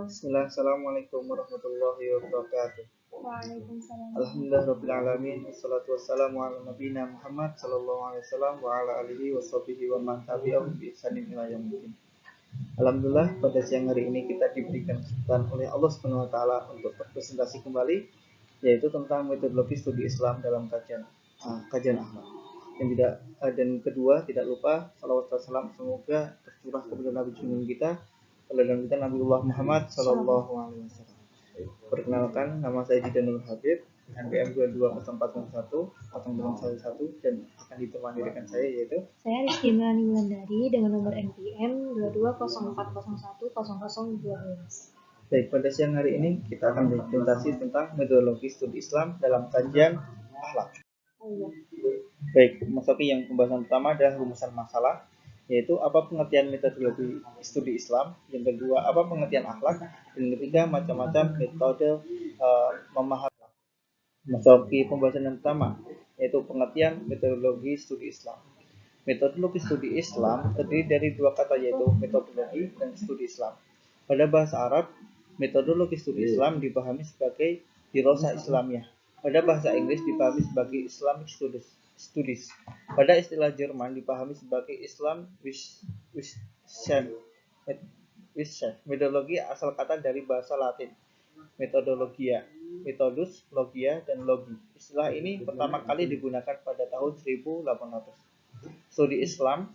Bismillah, Assalamualaikum warahmatullahi wabarakatuh. Waalaikumsalam. Alhamdulillahirabbil alamin, wassalatu wassalamu ala nabiyina Muhammad sallallahu alaihi wasallam wa ala alihi washabihi wa man tabi'ahum bi ihsanin ila yaumil. Alhamdulillah, pada siang hari ini kita diberikan kesempatan oleh Allah Subhanahu wa taala untuk berpresentasi kembali, yaitu tentang metodologi studi Islam dalam kajian akhlak. Dan kedua, tidak lupa salawat dan salam semoga tercurah kepada Nabi junjungan kita, Nabi Nabiullah Muhammad sallallahu alaihi wasallam. Perkenalkan, nama saya Jidan Nur Habib, NPM 220411 dan akan ditemani rekan saya yaitu Saya Rizky Melani Wulandari dengan nomor NPM 2204010012. Baik, pada siang hari ini kita akan berpresentasi tentang metodologi studi Islam dalam kajian akhlak. Baik, memasuki yang pembahasan pertama adalah rumusan masalah, yaitu apa pengertian metodologi studi Islam, yang kedua apa pengertian akhlak, dan yang ketiga macam-macam metode memahami. Memasuki pembahasan yang pertama, yaitu pengertian metodologi studi Islam. Metodologi studi Islam terdiri dari dua kata, yaitu metodologi dan studi Islam. Pada bahasa Arab, metodologi studi Islam dipahami sebagai dirosah Islamiyah. Pada bahasa Inggris dipahami sebagai Islamic Studies. Pada istilah Jerman dipahami sebagai Islam Wissenschaft. Metodologi asal kata dari bahasa Latin metodologia, metodus, logia, dan logi. Istilah ini pertama kali digunakan pada tahun 1800. Studi Islam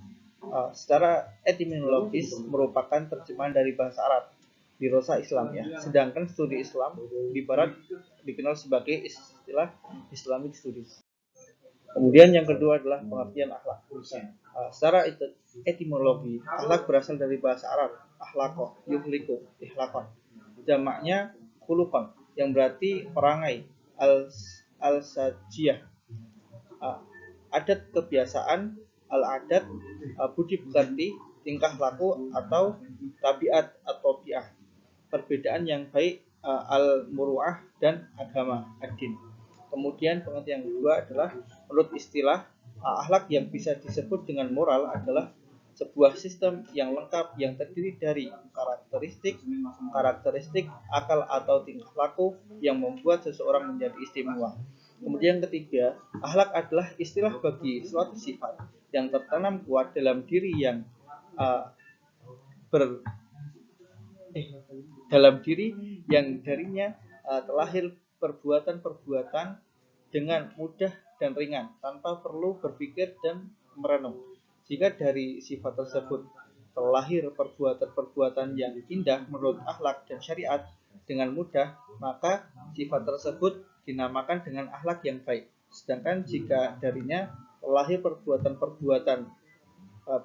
secara etimologis merupakan terjemahan dari bahasa Arab, dirosah Islamiyah. Sedangkan studi Islam di Barat dikenal sebagai istilah Islamic Studies. Kemudian yang kedua adalah pengertian akhlak. Secara etimologi, akhlak berasal dari bahasa Arab, akhlaqo, yuhliku, ikhlaqon. Jamaknya khuluqon, yang berarti perangai, al-sajiyah, adat kebiasaan, al-adat, budi pekerti, tingkah laku atau tabiat atau bi'ah, perbedaan yang baik, al-muru'ah, dan agama, ad-din. Kemudian pengertian kedua adalah menurut istilah, akhlak yang bisa disebut dengan moral adalah sebuah sistem yang lengkap yang terdiri dari karakteristik, akal atau tingkah laku yang membuat seseorang menjadi istimewa. Kemudian ketiga, akhlak adalah istilah bagi suatu sifat yang tertanam kuat dalam diri yang darinya terlahir perbuatan-perbuatan dengan mudah dan ringan tanpa perlu berpikir dan merenung. Jika dari sifat tersebut terlahir perbuatan-perbuatan yang indah menurut akhlak dan syariat dengan mudah, maka sifat tersebut dinamakan dengan akhlak yang baik. Sedangkan jika darinya terlahir perbuatan-perbuatan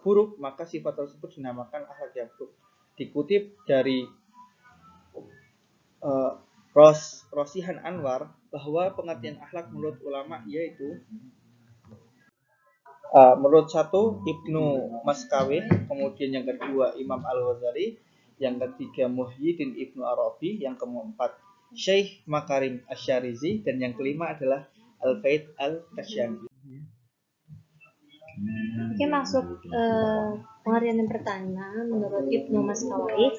buruk, maka sifat tersebut dinamakan akhlak yang buruk. Dikutip dari Rosihan Anwar bahwa pengertian akhlak menurut ulama yaitu menurut satu Ibnu Maskawih, kemudian yang kedua Imam Al-Ghazali, yang ketiga Muhyiddin Ibnu Arabi, yang keempat Syekh Makarim Asy-Syarizi, dan yang kelima adalah Al-Faid Al-Kasyani. Oke, masuk pengertian yang pertama menurut Ibnu Maskawih.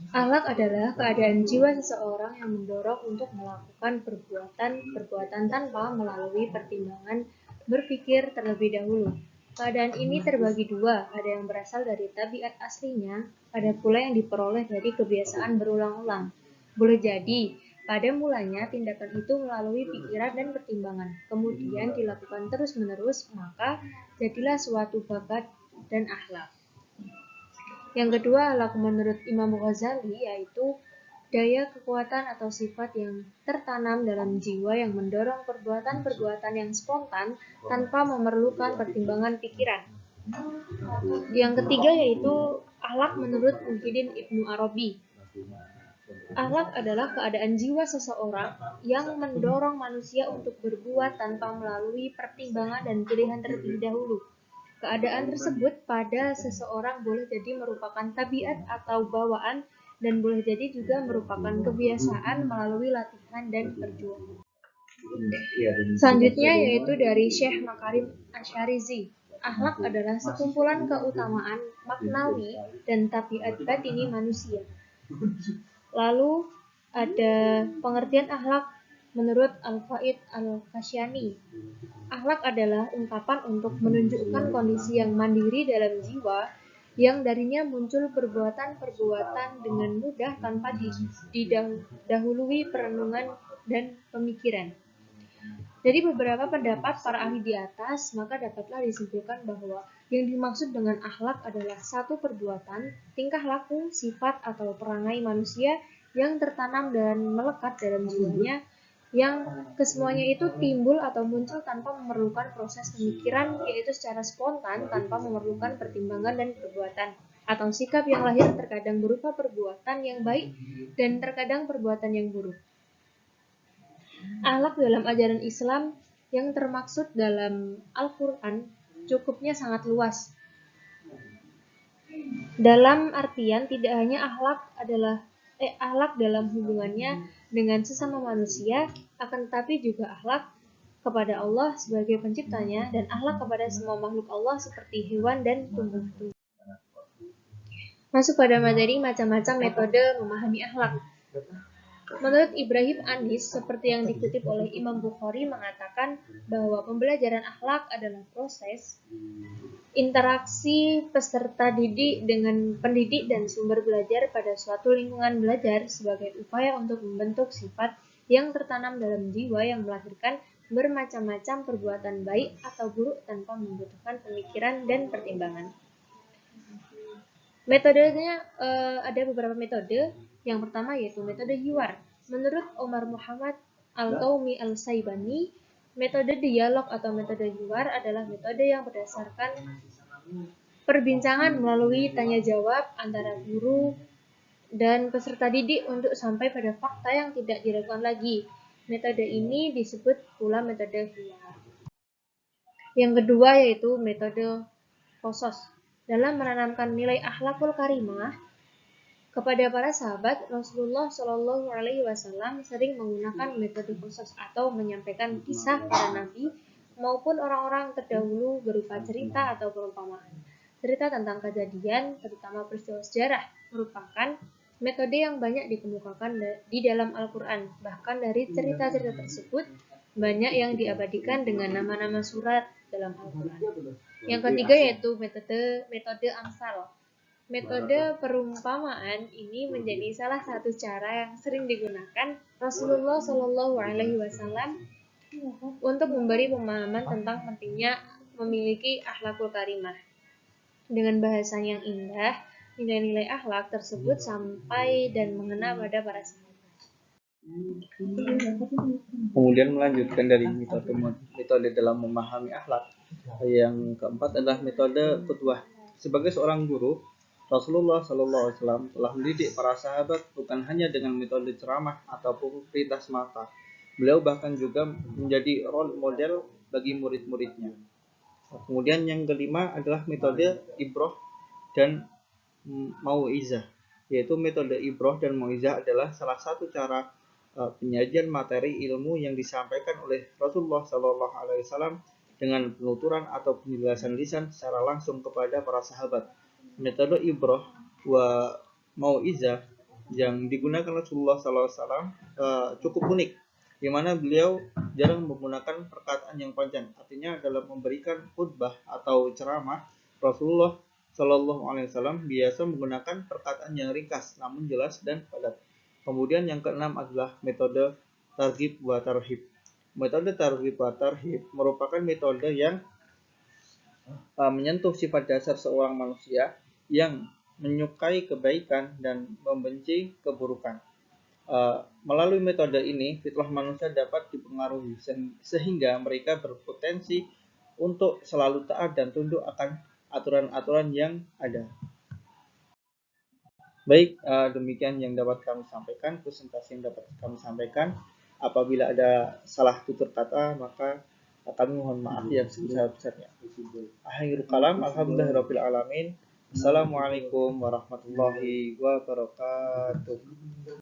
Akhlak adalah keadaan jiwa seseorang yang mendorong untuk melakukan perbuatan tanpa melalui pertimbangan berpikir terlebih dahulu. Keadaan ini terbagi dua, ada yang berasal dari tabiat aslinya, ada pula yang diperoleh dari kebiasaan berulang-ulang. Boleh jadi, pada mulanya tindakan itu melalui pikiran dan pertimbangan, kemudian dilakukan terus-menerus, maka jadilah suatu bakat dan akhlak. Yang kedua, akhlak menurut Imam Ghazali yaitu daya kekuatan atau sifat yang tertanam dalam jiwa yang mendorong perbuatan-perbuatan yang spontan tanpa memerlukan pertimbangan pikiran. Yang ketiga yaitu akhlak menurut Muhyiddin Ibnu Arabi. Akhlak adalah keadaan jiwa seseorang yang mendorong manusia untuk berbuat tanpa melalui pertimbangan dan pilihan terlebih dahulu. Keadaan tersebut pada seseorang boleh jadi merupakan tabiat atau bawaan dan boleh jadi juga merupakan kebiasaan melalui latihan dan perjuangan. Selanjutnya yaitu dari Syekh Makarim Asy-Syarizi. Akhlak adalah sekumpulan keutamaan maknawi dan tabiat batini manusia. Lalu ada pengertian akhlak menurut Al-Faid Al-Kasyani. Akhlak adalah ungkapan untuk menunjukkan kondisi yang mandiri dalam jiwa yang darinya muncul perbuatan-perbuatan dengan mudah tanpa didahului perenungan dan pemikiran. Dari beberapa pendapat para ahli di atas, maka dapatlah disimpulkan bahwa yang dimaksud dengan akhlak adalah satu perbuatan, tingkah laku, sifat atau perangai manusia yang tertanam dan melekat dalam jiwanya, yang kesemuanya itu timbul atau muncul tanpa memerlukan proses pemikiran, yaitu secara spontan tanpa memerlukan pertimbangan dan perbuatan, atau sikap yang lahir terkadang berupa perbuatan yang baik dan terkadang perbuatan yang buruk. Akhlak dalam ajaran Islam yang termaksud dalam Al-Quran cukupnya sangat luas. Dalam artian tidak hanya akhlak dalam hubungannya dengan sesama manusia, akan tetapi juga akhlak kepada Allah sebagai penciptanya dan akhlak kepada semua makhluk Allah seperti hewan dan tumbuh-tumbuhan. Masuk pada materi macam-macam metode memahami akhlak. Menurut Ibrahim Anis, seperti yang dikutip oleh Imam Bukhari, mengatakan bahwa pembelajaran akhlak adalah proses interaksi peserta didik dengan pendidik dan sumber belajar pada suatu lingkungan belajar sebagai upaya untuk membentuk sifat yang tertanam dalam jiwa yang melahirkan bermacam-macam perbuatan baik atau buruk tanpa membutuhkan pemikiran dan pertimbangan. Metodenya ada beberapa metode. Yang pertama yaitu metode Hiwar. Menurut Omar Muhammad Al-Taumi Al-Saibani, metode dialog atau metode Hiwar adalah metode yang berdasarkan perbincangan melalui tanya jawab antara guru dan peserta didik untuk sampai pada fakta yang tidak diragukan lagi. Metode ini disebut pula metode Hiwar. Yang kedua yaitu metode Qasas. Dalam menanamkan nilai akhlakul karimah kepada para sahabat, Rasulullah Shallallahu Alaihi Wasallam sering menggunakan metode khusus atau menyampaikan kisah para nabi maupun orang-orang terdahulu berupa cerita atau perumpamaan. Cerita tentang kejadian, terutama peristiwa sejarah, merupakan metode yang banyak dikemukakan di dalam Al-Quran. Bahkan dari cerita-cerita tersebut, banyak yang diabadikan dengan nama-nama surat dalam Al-Quran. Yang ketiga yaitu metode Amsal. Metode perumpamaan ini menjadi salah satu cara yang sering digunakan Rasulullah Shallallahu Alaihi Wasallam untuk memberi pemahaman tentang pentingnya memiliki akhlakul karimah. Dengan bahasa yang indah, nilai-nilai akhlak tersebut sampai dan mengena pada para sahabat. Kemudian melanjutkan dari metode dalam memahami akhlak. Yang keempat adalah metode qudwah. Sebagai seorang guru, Rasulullah SAW telah mendidik para sahabat bukan hanya dengan metode ceramah ataupun perintah semata. Beliau bahkan juga menjadi role model bagi murid-muridnya. Kemudian yang kelima adalah metode ibroh dan mau'izah. Yaitu metode ibroh dan mau'izah adalah salah satu cara penyajian materi ilmu yang disampaikan oleh Rasulullah SAW dengan penuturan atau penjelasan lisan secara langsung kepada para sahabat. Metode ibroh wa mau'izah yang digunakan Rasulullah SAW cukup unik, di mana beliau jarang menggunakan perkataan yang panjang. Artinya dalam memberikan khutbah atau ceramah, Rasulullah SAW biasa menggunakan perkataan yang ringkas namun jelas dan padat. Kemudian yang keenam adalah metode targhib wa tarhib. Metode targhib wa tarhib merupakan metode yang menyentuh sifat dasar seorang manusia yang menyukai kebaikan dan membenci keburukan. Melalui metode ini, fitrah manusia dapat dipengaruhi sehingga mereka berpotensi untuk selalu taat dan tunduk akan aturan-aturan yang ada. Baik, demikian yang dapat kami sampaikan, presentasi yang dapat kami sampaikan. Apabila ada salah tutur kata, maka kami mohon maaf yang sebesar-besarnya. Akhirul kalam, alhamdulillahirabbil alamin. Assalamualaikum warahmatullahi wabarakatuh.